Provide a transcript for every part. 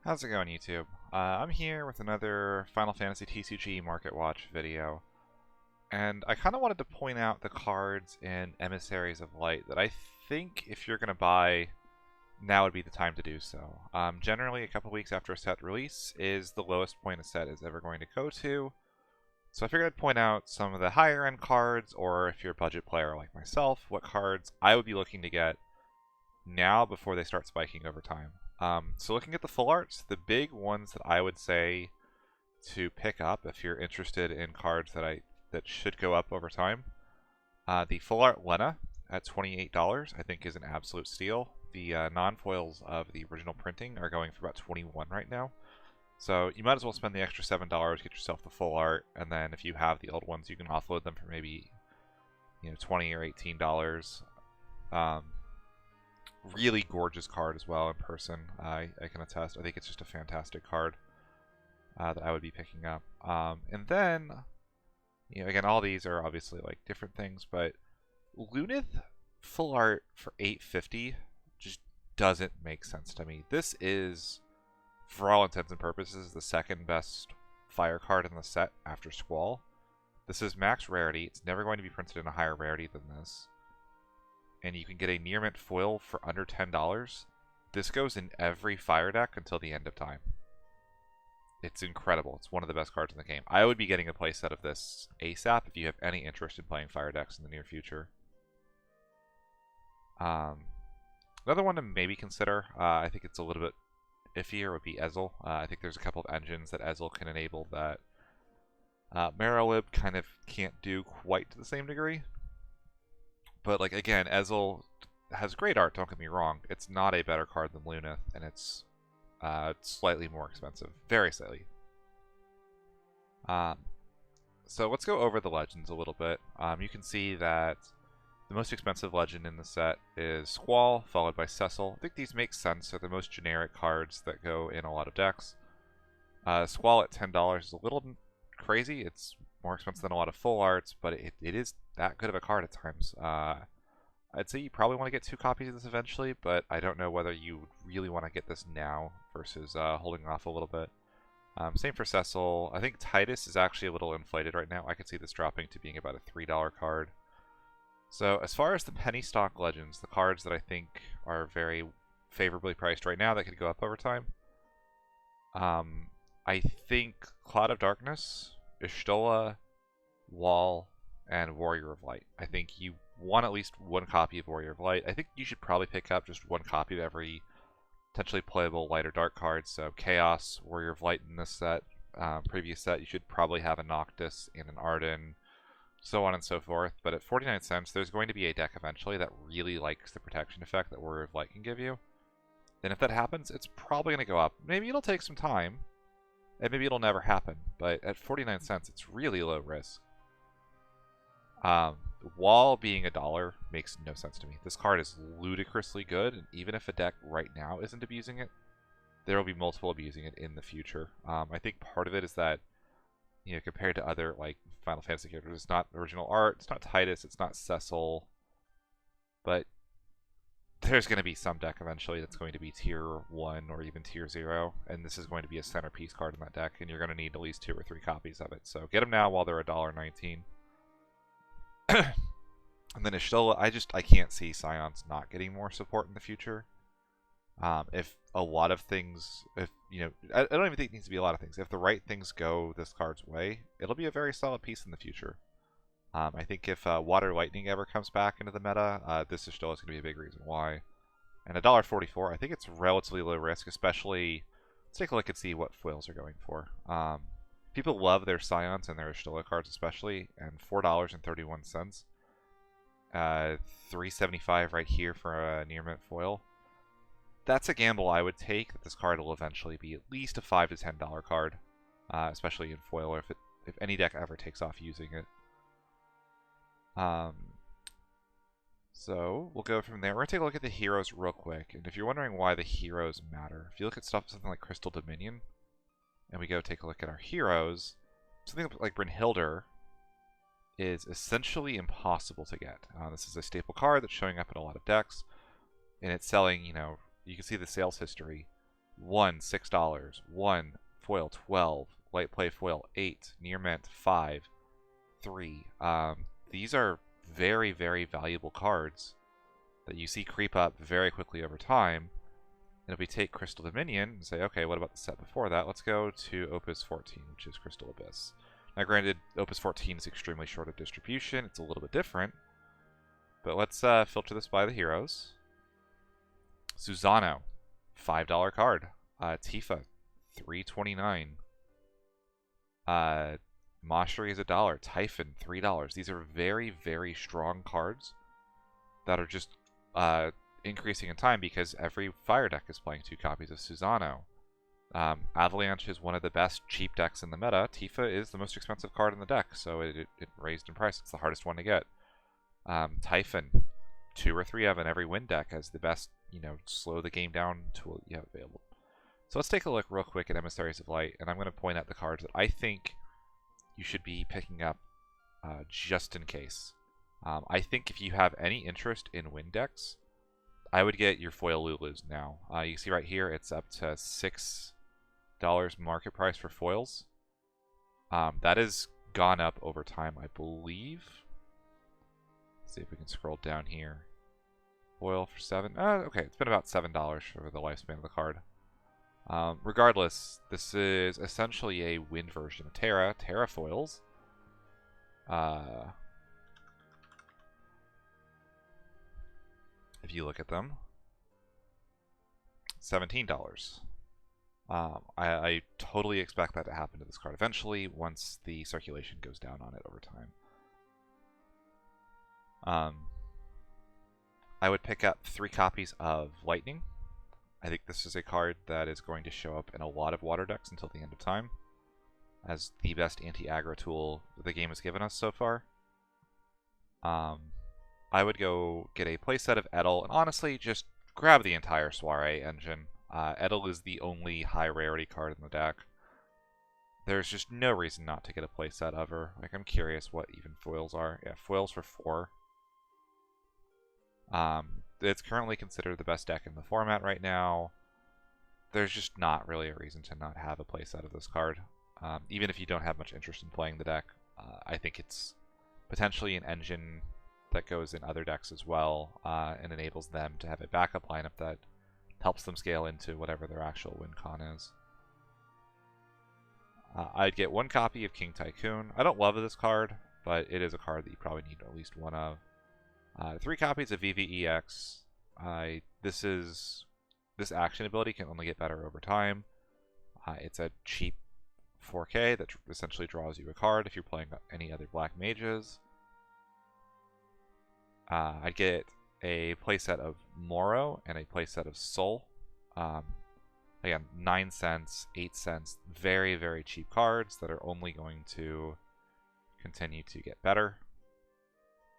How's it going, YouTube? I'm here with another Final Fantasy TCG Market Watch video, and I kind of wanted to point out the cards in Emissaries of Light that I think if you're going to buy, now would be the time to do so. Generally, a couple weeks after a set release is the lowest point a set is ever going to go to, so I figured I'd point out some of the higher end cards, or if you're a budget player like myself, what cards I would be looking to get now before they start spiking over time. So looking at the full arts, the big ones that I would say to pick up if you're interested in cards that should go up over time, the full art Lena at $28 I think is an absolute steal. The non-foils of the original printing are going for about $21 right now. So you might as well spend the extra $7, get yourself the full art, and then if you have the old ones, you can offload them for maybe $20 or $18. Really gorgeous card as well in person. I can attest. I think it's just a fantastic card that I would be picking up. And then, again, all these are obviously like different things, but Lunith full art for $8.50 just doesn't make sense to me. This is, for all intents and purposes, the second best fire card in the set after Squall. This is max rarity. It's never going to be printed in a higher rarity than this. And you can get a near mint foil for under $10. This goes in every fire deck until the end of time. It's incredible. It's one of the best cards in the game. I would be getting a playset of this ASAP if you have any interest in playing fire decks in the near future. Another one to maybe consider, I think it's a little bit iffier, would be Ezzell. I think there's a couple of engines that Ezzell can enable that Marrowlib kind of can't do quite to the same degree. But, like, again, Ezzell has great art, don't get me wrong. It's not a better card than Lunith, and it's slightly more expensive. Very slightly. So let's go over the legends a little bit. You can see that the most expensive legend in the set is Squall, followed by Ezzell. I think these make sense. They're the most generic cards that go in a lot of decks. Squall at $10 is a little crazy. It's more expensive than a lot of full arts, but it is that good of a card at times. I'd say you probably want to get 2 copies of this eventually, but I don't know whether you really want to get this now versus holding off a little bit. Same for Ezzell. I think Titus is actually a little inflated right now. I could see this dropping to being about a $3 card. So as far as the penny stock legends, the cards that I think are very favorably priced right now that could go up over time, I think Cloud of Darkness, Y'shtola, Wall, and Warrior of Light. I think you want at least 1 copy of Warrior of Light. I think you should probably pick up just 1 copy of every potentially playable light or dark card. So Chaos, Warrior of Light in this set. Previous set, you should probably have a Noctis and an Arden, so on and so forth. But at 49 cents, there's going to be a deck eventually that really likes the protection effect that Warrior of Light can give you. And if that happens, it's probably going to go up. Maybe it'll take some time, and maybe it'll never happen. But at 49 cents, it's really low risk. Wall being $1 makes no sense to me. This card is ludicrously good, and even if a deck right now isn't abusing it, there will be multiple abusing it in the future. I think part of it is that, compared to other like Final Fantasy characters, it's not original art, it's not Titus, it's not Ezzell, but there's going to be some deck eventually that's going to be tier 1 or even tier 0, and this is going to be a centerpiece card in that deck, and you're going to need at least 2 or 3 copies of it. So get them now while they're $1.19. And then Y'shtola, I can't see Scions not getting more support in the future. If a lot of things, I don't even think it needs to be a lot of things. If the right things go this card's way, it'll be a very solid piece in the future. I think if Water Lightning ever comes back into the meta, this Y'shtola is going to be a big reason why. And $1.44, I think it's relatively low risk, especially, let's take a look and see what foils are going for. People love their Scions and their Y'shtola cards especially, and $4.31. $3.75 right here for a near mint foil. That's a gamble I would take, that this card will eventually be at least a $5 to $10 card, especially in foil, or if any deck ever takes off using it. So we'll go from there. We're going to take a look at the heroes real quick, and if you're wondering why the heroes matter, if you look at something like Crystal Dominion, and we go take a look at our heroes, something like Brynhildr is essentially impossible to get. This is a staple card that's showing up in a lot of decks, and it's selling, you can see the sales history. 1, $6. 1, foil 12. Light play foil 8. Near mint 5. 3. These are very, very valuable cards that you see creep up very quickly over time. And if we take Crystal Dominion and say, okay, what about the set before that? Let's go to Opus 14, which is Crystal Abyss. Now, granted, Opus 14 is extremely short of distribution. It's a little bit different. But let's filter this by the heroes. Susano, $5 card. Tifa, $3.29. Moshri is $1. Typhon, $3. These are very, very strong cards that are just increasing in time because every fire deck is playing 2 copies of Susano. Avalanche is one of the best cheap decks in the meta. Tifa is the most expensive card in the deck, so it raised in price. It's the hardest one to get. Typhon, 2 or 3 of in every win deck as the best, slow the game down tool you have available. So let's take a look real quick at Emissaries of Light, and I'm going to point out the cards that I think you should be picking up just in case. I think if you have any interest in win decks, I would get your foil Lulus now. You see right here, it's up to $6 market price for foils. That has gone up over time, I believe. Let's see if we can scroll down here. Foil for 7. Okay, it's been about $7 for the lifespan of the card. Regardless, this is essentially a win version of Terra. Terra foils. If you look at them, $17. I totally expect that to happen to this card eventually once the circulation goes down on it over time. I would pick up 3 copies of Lightning. I think this is a card that is going to show up in a lot of water decks until the end of time as the best anti-aggro tool the game has given us so far. I would go get a playset of Ezzell, and honestly, just grab the entire Soiree engine. Ezzell is the only high rarity card in the deck. There's just no reason not to get a playset of her. Like, I'm curious what even foils are. Yeah, foils for 4. It's currently considered the best deck in the format right now. There's just not really a reason to not have a playset of this card. Even if you don't have much interest in playing the deck, I think it's potentially an engine that goes in other decks as well, and enables them to have a backup lineup that helps them scale into whatever their actual win con is. I'd get 1 copy of King Tycoon. I don't love this card, but it is a card that you probably need at least 1 of. 3 copies of VVEX. This action ability can only get better over time. It's a cheap 4K that essentially draws you a card if you're playing any other black mages. I'd get a playset of Moro and a playset of Soul. Again, 9 cents, 8 cents, very, very cheap cards that are only going to continue to get better.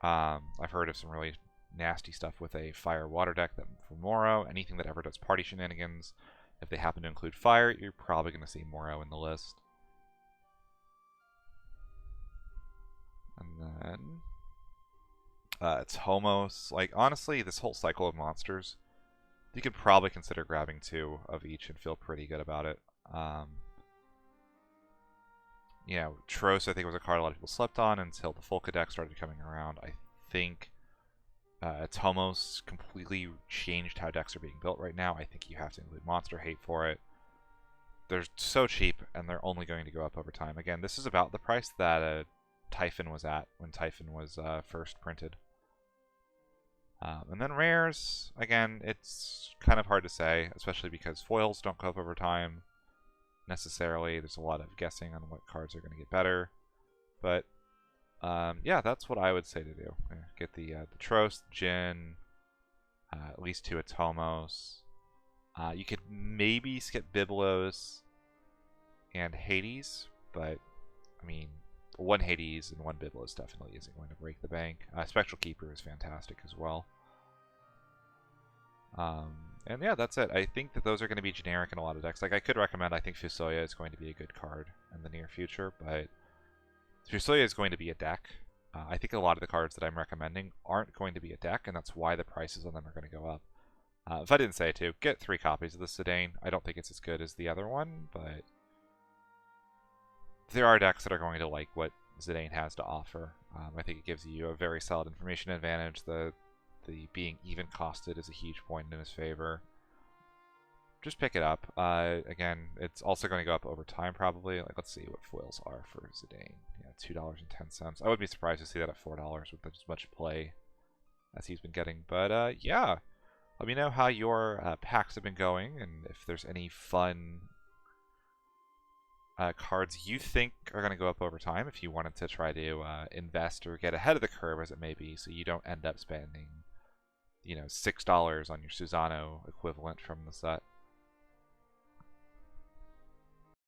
I've heard of some really nasty stuff with a fire water deck that for Moro. Anything that ever does party shenanigans, if they happen to include fire, you're probably going to see Moro in the list. And then it's Homos. Like, honestly, this whole cycle of monsters, you could probably consider grabbing 2 of each and feel pretty good about it. Tros, I think, was a card a lot of people slept on until the Folka deck started coming around. I think Tomos completely changed how decks are being built right now. I think you have to include Monster Hate for it. They're so cheap, and they're only going to go up over time. Again, this is about the price that Typhon was at when Typhon was first printed. And then rares, again, it's kind of hard to say, especially because foils don't go up over time necessarily. There's a lot of guessing on what cards are going to get better. But yeah, that's what I would say to do. Get the Trost, Jin, at least 2 Atomos. You could maybe skip Biblos and Hades, but I mean, 1 Hades and 1 Biblos definitely isn't going to break the bank. Spectral Keeper is fantastic as well. And yeah, that's it. I think that those are going to be generic in a lot of decks. Like, I could recommend, I think Fusoya is going to be a good card in the near future, but Fusoya is going to be a deck. I think a lot of the cards that I'm recommending aren't going to be a deck, and that's why the prices on them are going to go up. If I didn't say it too, get 3 copies of the Zidane. I don't think it's as good as the other one, but there are decks that are going to like what Zidane has to offer. I think it gives you a very solid information advantage. The being even costed is a huge point in his favor. Just pick it up. Again, it's also going to go up over time probably. Like, let's see what foils are for Zidane. Yeah, $2.10. I would be surprised to see that at $4 with as much play as he's been getting. But yeah, let me know how your packs have been going and if there's any fun cards you think are going to go up over time if you wanted to try to invest or get ahead of the curve as it may be, so you don't end up spending, $6 on your Susano equivalent from the set.